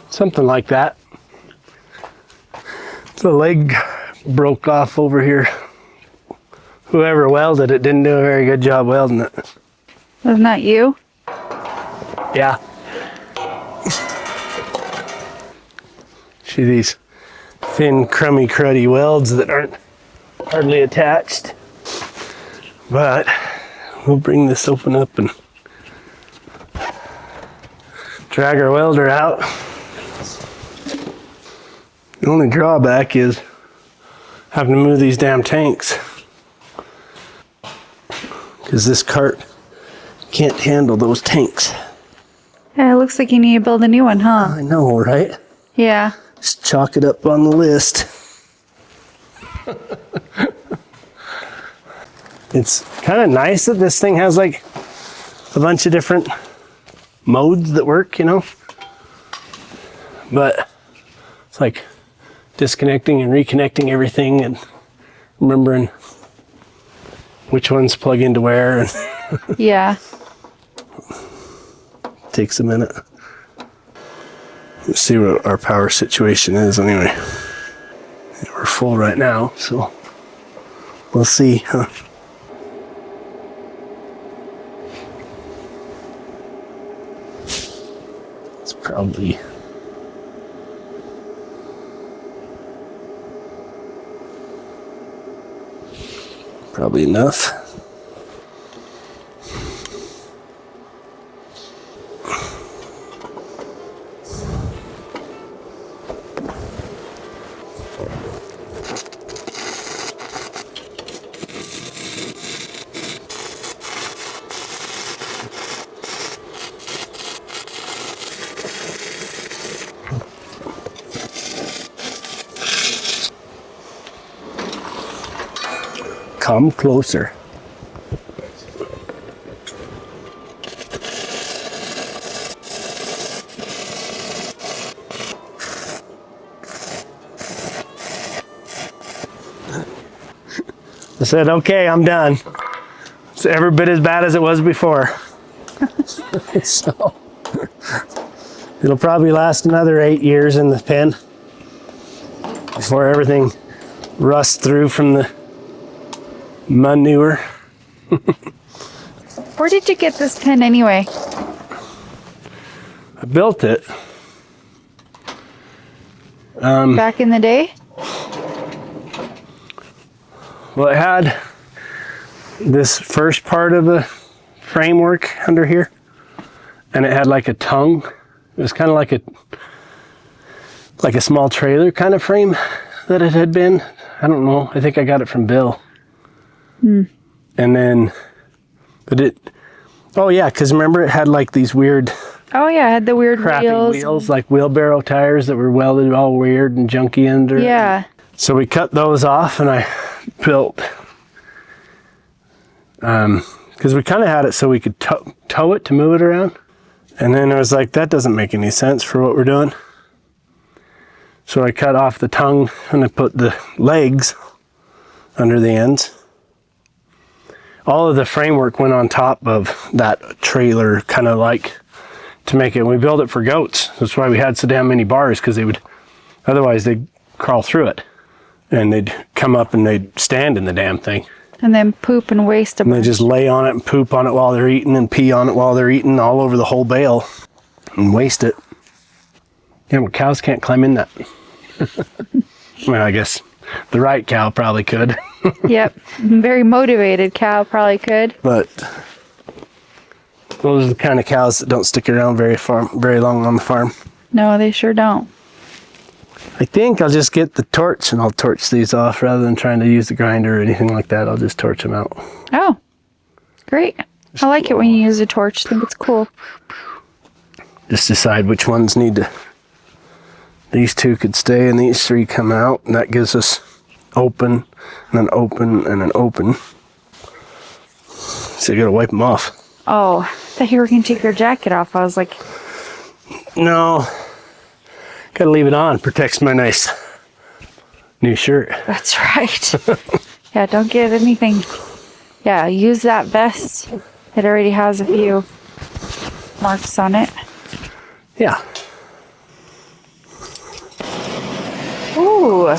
Something like that. The leg broke off over here. Whoever welded it didn't do a very good job welding it. Wasn't that you? Yeah. See these thin, crummy, cruddy welds that aren't hardly attached. But we'll bring this open up and drag our welder out. The only drawback is having to move these damn tanks, because this cart can't handle those tanks. Yeah, it looks like you need to build a new one, huh? I know, right? Yeah. Just chalk it up on the list. It's kind of nice that this thing has like a bunch of different modes that work, you know? But it's like disconnecting and reconnecting everything and remembering which ones plug into where. And yeah. Takes a minute. Let's see what our power situation is anyway. Yeah, we're full right now, so we'll see, huh? It's probably enough. Come closer. I said, okay, I'm done. It's every bit as bad as it was before. So it'll probably last another 8 years in the pen before everything rusts through from the manure. Where did you get this pen anyway? I built it. Back in the day? Well, it had this first part of the framework under here, and it had like a tongue. It was kind of like a small trailer kind of frame that it had been. I don't know. I think I got it from Bill. And then, oh yeah, because remember it had like these weird, oh yeah, it had the weird crappy wheels, like wheelbarrow tires that were welded all weird and junky under. Yeah. So we cut those off, and I built, because we kind of had it so we could tow it to move it around. And then I was like, that doesn't make any sense for what we're doing. So I cut off the tongue and I put the legs under the ends. All of the framework went on top of that trailer, kind of like to make it. We built it for goats. That's why we had so damn many bars, because otherwise they'd crawl through it. And they'd come up and they'd stand in the damn thing. And then poop and waste a bunch. And they just lay on it and poop on it while they're eating and pee on it while they're eating all over the whole bale and waste it. Yeah, well, cows can't climb in that. Well, I guess the right cow probably could. Yep, very motivated cow probably could. But those are the kind of cows that don't stick around very long on the farm. No, they sure don't. I think I'll just get the torch and I'll torch these off rather than trying to use the grinder or anything like that. I'll just torch them out. Oh, great. I like it when you use a torch. I think it's cool. Just decide which ones need to, these two could stay and these three come out, and that gives us open, and then open, and then open. So you gotta wipe them off. Oh, I thought you were going to take your jacket off. I was like, No, gotta leave it on, protects my nice new shirt. that's right. Yeah, don't get anything. Yeah, use that vest. It already has a few marks on it. Yeah. Ooh.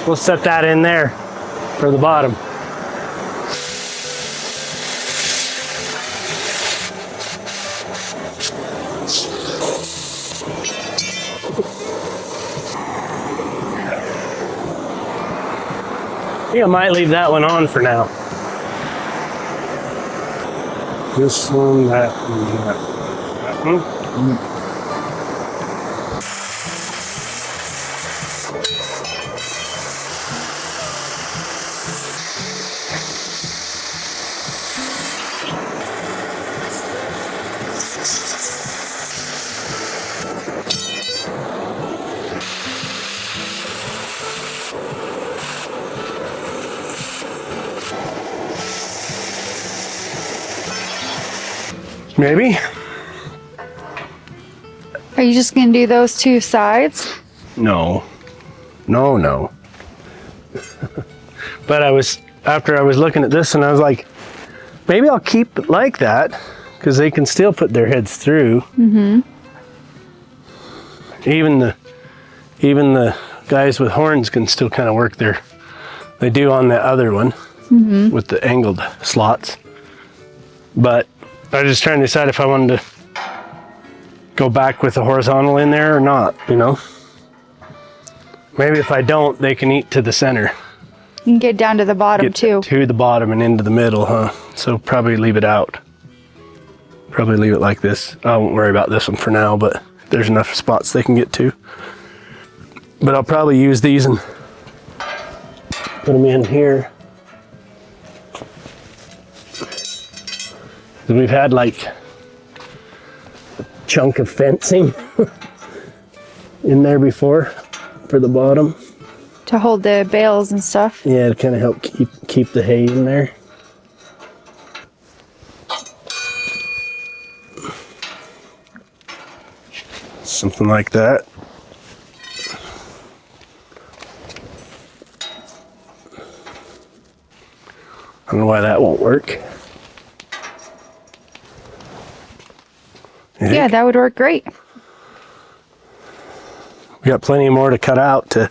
We'll set that in there for the bottom. I think I might leave that one on for now. This one, that one, that one. Maybe? Are you just going to do those two sides? No. No. But after I was looking at this and I was like, maybe I'll keep it like that because they can still put their heads through. Mm-hmm. Even the guys with horns can still kind of work they do on the other one with the angled slots. But I was just trying to decide if I wanted to go back with the horizontal in there or not, you know? Maybe if I don't, they can eat to the center. You can get down to the bottom too. To the bottom and into the middle, huh? So probably leave it out. Probably leave it like this. I won't worry about this one for now, but there's enough spots they can get to. But I'll probably use these and put them in here. We've had like a chunk of fencing in there before for the bottom. To hold the bales and stuff. Yeah, to kind of help keep the hay in there. Something like that. I don't know why that won't work. Yeah, that would work great. We got plenty more to cut out to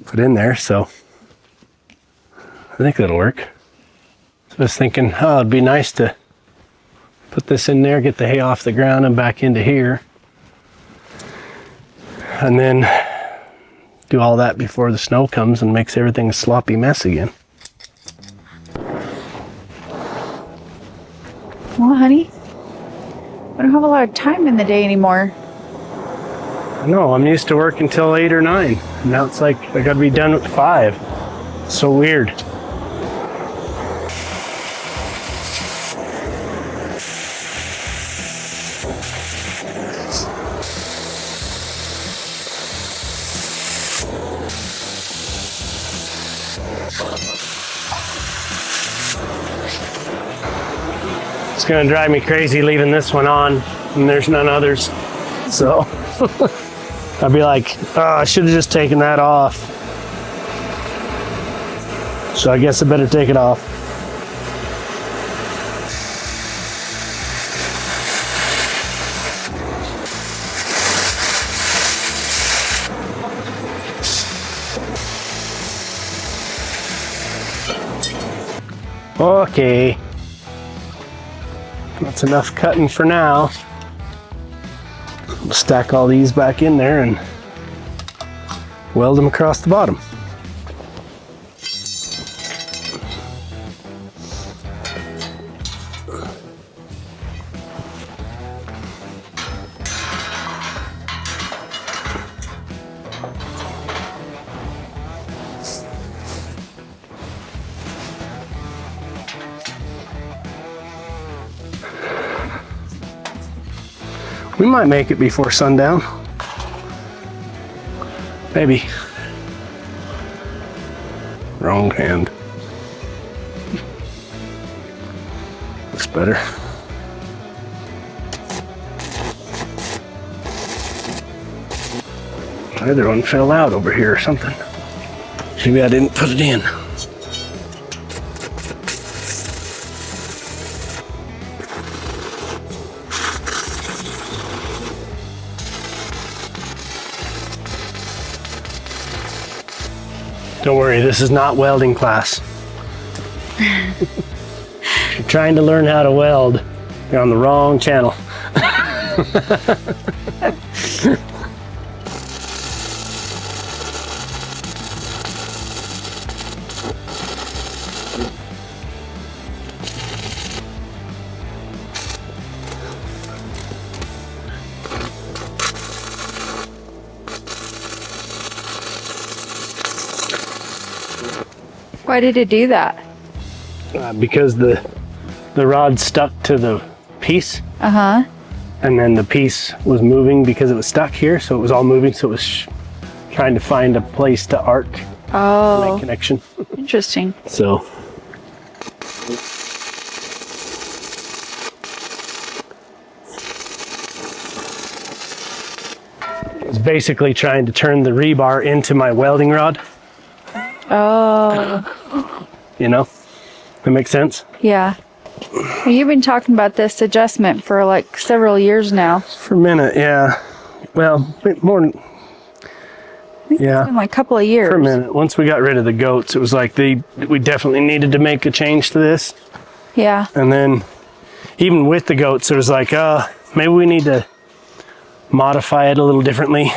put in there, so I think that'll work. So I was thinking, oh, it'd be nice to put this in there, get the hay off the ground and back into here. And then do all that before the snow comes and makes everything a sloppy mess again. Well, honey, I don't have a lot of time in the day anymore. I know, I'm used to working till 8 or 9. Now it's like I gotta be done at 5. So weird. It's gonna drive me crazy leaving this one on, and there's none others. So I'd be like, oh, I should have just taken that off. So I guess I better take it off. Okay. That's enough cutting for now. We'll stack all these back in there and weld them across the bottom. We might make it before sundown. Maybe. Wrong hand. That's better. The other one fell out over here or something. Maybe I didn't put it in. Don't worry, this is not welding class. If you're trying to learn how to weld, you're on the wrong channel. Why did it do that? Because the rod stuck to the piece. Uh-huh. And then the piece was moving because it was stuck here, so it was all moving, so it was trying to find a place to arc, Oh, make connection. interesting. So I was basically trying to turn the rebar into my welding rod, Oh, you know? That makes sense? yeah. Well, you've been talking about this adjustment for like several years now. For a minute, yeah. Well, more than, yeah. It's been like a couple of years. For a minute. Once we got rid of the goats, it was like we definitely needed to make a change to this. Yeah. And then even with the goats, it was like, maybe we need to modify it a little differently.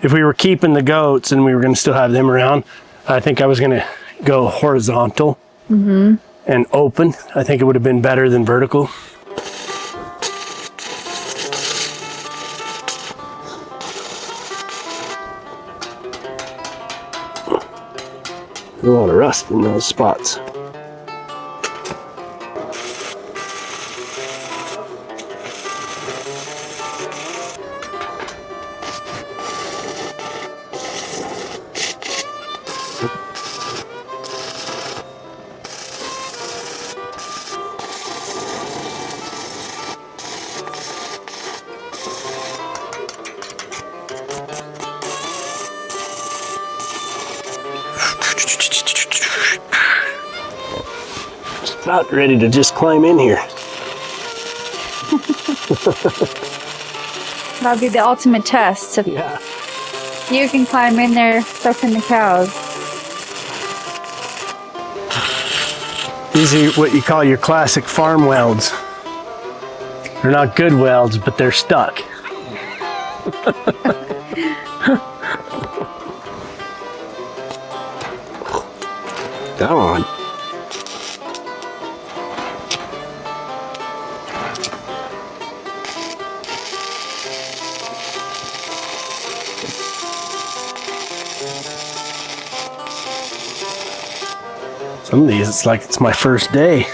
If we were keeping the goats and we were going to still have them around, I think I was going to go horizontal and open. I think it would have been better than vertical. A lot of rust in those spots. About ready to just climb in here. That'll be the ultimate test. If Yeah. you can climb in there, so can the cows. These are what you call your classic farm welds. They're not good welds, but they're stuck. Come on. Some of these, it's like it's my first day.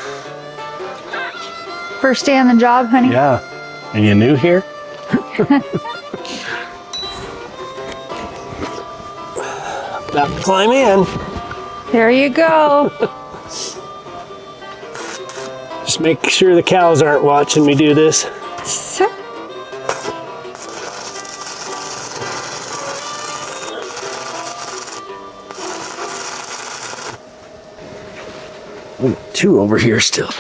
First day on the job, honey? Yeah. Are you new here? About to climb in. There you go. Just make sure the cows aren't watching me do this. two over here still.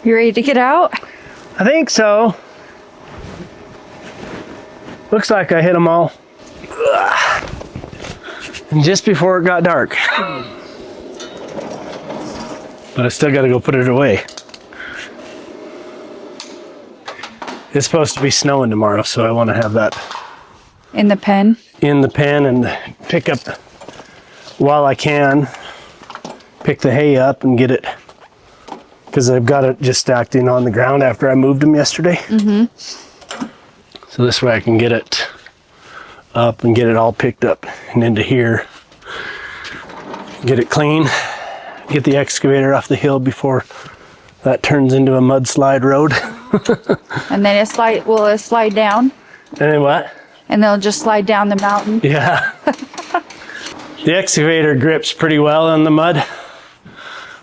You ready to get out? I think so. Looks like I hit them all. And just before it got dark. But I still got to go put it away. It's supposed to be snowing tomorrow, so I want to have that In the pen? in the pen and pick up while I can. Pick the hay up and get it, because I've got it just stacked in on the ground after I moved them yesterday. So this way I can get it up and get it all picked up and into here. Get it clean. Get the excavator off the hill before that turns into a mudslide road. And then will it slide down? And then what? And they'll just slide down the mountain? Yeah. The excavator grips pretty well on the mud.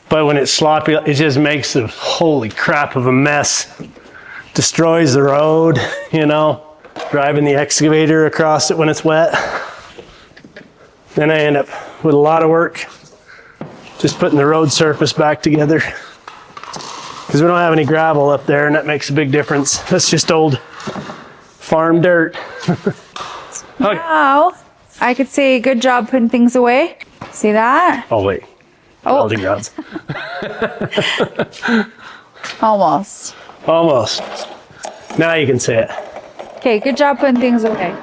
But when it's sloppy, it just makes a holy crap of a mess. Destroys the road, you know, driving the excavator across it when it's wet. Then I end up with a lot of work just putting the road surface back together, because we don't have any gravel up there, and that makes a big difference. That's just old farm dirt. Okay. Wow. I could say good job putting things away. See that? Oh wait. Oh. Welding rods. Almost. Almost. Now you can say it. Okay, good job putting things away.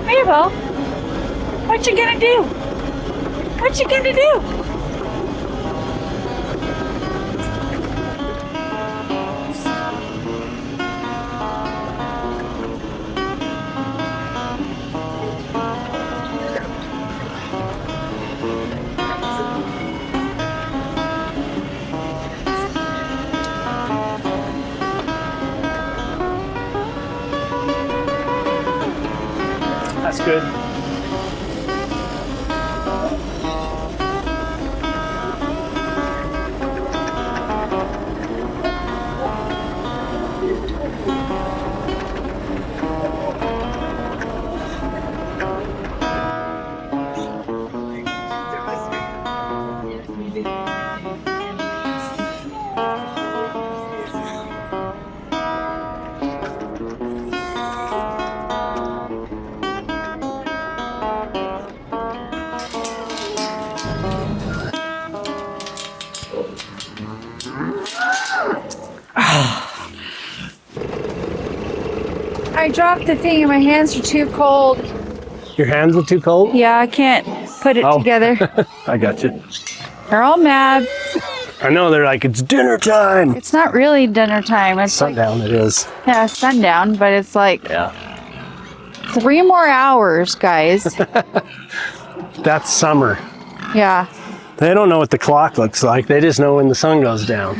Mabel, what you gonna do? What you gonna do? That's good. I dropped the thing and my hands are too cold. Your hands are too cold? Yeah, I can't put it together. I got you. They're all mad. I know, they're like, it's dinner time. It's not really dinner time. It's Sundown like, it is. yeah, sundown, but it's like Yeah. 3 more hours, guys. That's summer. Yeah. They don't know what the clock looks like. They just know when the sun goes down.